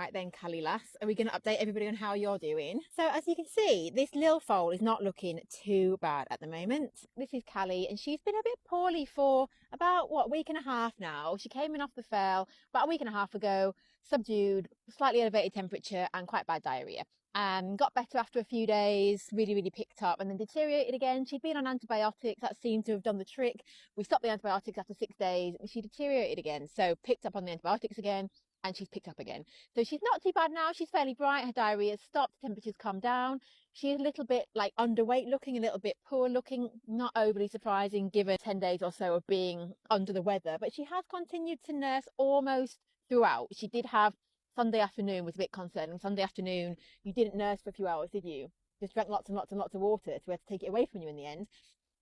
Right then, Kalie lass, are we going to update everybody on how you're doing? So as you can see, this little foal is not looking too bad at the moment. This is Kalie, and she's been a bit poorly for about, what, a week and a half now. She came in off the fell about a week and a half ago, subdued, slightly elevated temperature and quite bad diarrhea. Got better after a few days, really picked up, and then deteriorated again. She'd been on antibiotics, that seemed to have done the trick. We stopped the antibiotics after 6 days, and she deteriorated again. So picked up on the antibiotics again, and she's picked up again. So she's not too bad now. She's fairly bright. Her diarrhea's stopped. Temperature's come down. She's a little bit like underweight looking, a little bit poor looking. Not overly surprising given 10 days or so of being under the weather. But she has continued to nurse almost throughout. She did have Sunday afternoon was a bit concerning. Sunday afternoon, you didn't nurse for a few hours, did you? Just drank lots and lots and lots of water, so we had to take it away from you in the end.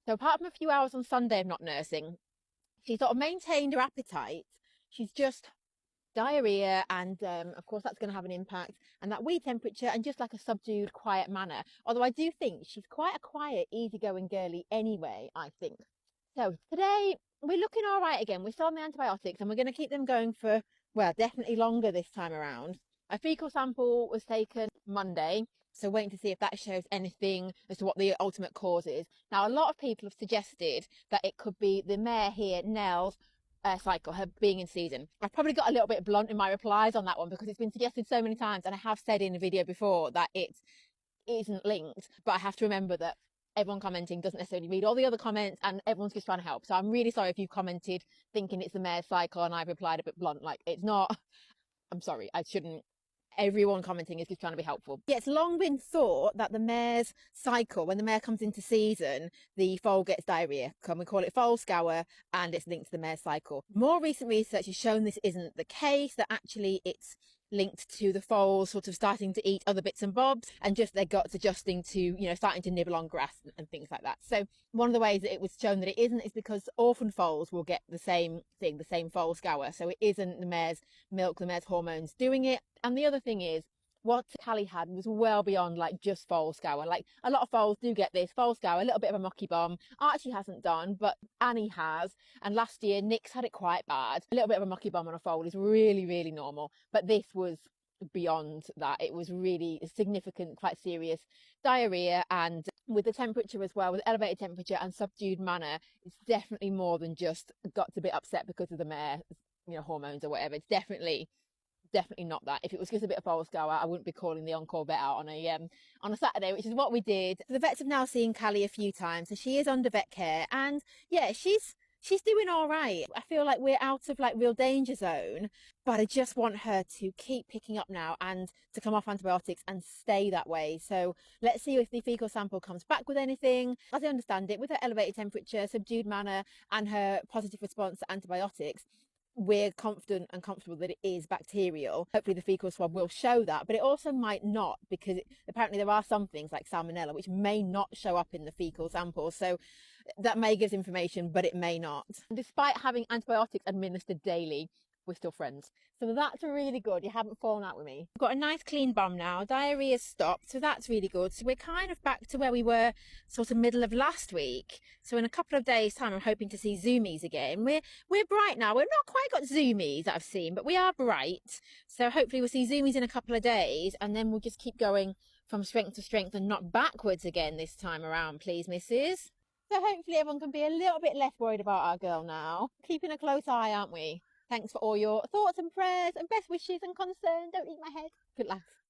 So apart from a few hours on Sunday of not nursing, she sort of maintained her appetite. She's just diarrhea, and of course that's going to have an impact, and that wee temperature and just like a subdued quiet manner, although I do think she's quite a quiet easygoing girly anyway, I think. So today we're looking all right again. We're still on the antibiotics and we're going to keep them going for, well, definitely longer this time around. A fecal sample was taken Monday, so waiting to see if that shows anything as to what the ultimate cause is. Now, a lot of people have suggested that it could be the mare here, Nell's cycle, her being in season. I've probably got a little bit blunt in my replies on that one because it's been suggested so many times, and I have said in a video before that it isn't linked, but I have to remember that everyone commenting doesn't necessarily read all the other comments, and everyone's just trying to help. So I'm really sorry if you've commented thinking it's the mare's cycle and I've replied a bit blunt, like it's not. I'm sorry, I shouldn't. Everyone commenting is just trying to be helpful. Yeah, it's long been thought that the mare's cycle, when the mare comes into season, the foal gets diarrhea. We call it foal scour, and it's linked to the mare's cycle. More recent research has shown this isn't the case, that actually it's linked to the foals sort of starting to eat other bits and bobs and just their guts adjusting to, you know, starting to nibble on grass and things like that. So one of the ways that it was shown that it isn't is because orphan foals will get the same thing, the same foal scour. So it isn't the mare's milk, the mare's hormones doing it. And the other thing is, what Kalie had was well beyond like just foal scour. Like a lot of foals do get this foal scour, a little bit of a mucky bomb. Archie hasn't done, but Annie has. And last year, Nick's had it quite bad. A little bit of a mucky bomb on a foal is really normal. But this was beyond that. It was really significant, quite serious diarrhea. And with the temperature as well, with elevated temperature and subdued manner, it's definitely more than just got a bit upset because of the mare, you know, hormones or whatever. It's definitely not that. If it was just a bit of foal scour, I wouldn't be calling the on-call vet out on a Saturday, which is what we did. So the vets have now seen Kalie a few times, so she is under vet care, and yeah, she's doing all right. I feel like we're out of like real danger zone, but I just want her to keep picking up now and to come off antibiotics and stay that way. So let's see if the fecal sample comes back with anything. As I understand it, with her elevated temperature, subdued manner, and her positive response to antibiotics, we're confident and comfortable that it is bacterial. Hopefully the fecal swab will show that, but it also might not, because apparently there are some things like salmonella which may not show up in the fecal sample. So that may give us information, but it may not. Despite having antibiotics administered daily, we're still friends. So that's really good. You haven't fallen out with me. We've got a nice clean bum now. Diarrhea's stopped, so that's really good. So we're kind of back to where we were sort of middle of last week. So in a couple of days' time, I'm hoping to see zoomies again. We're bright now. We've not quite got zoomies that I've seen, but we are bright. So hopefully we'll see zoomies in a couple of days, and then we'll just keep going from strength to strength and not backwards again this time around, please, missus. So hopefully everyone can be a little bit less worried about our girl now. Keeping a close eye, aren't we? Thanks for all your thoughts and prayers and best wishes and concern. Don't eat my head. Good laugh.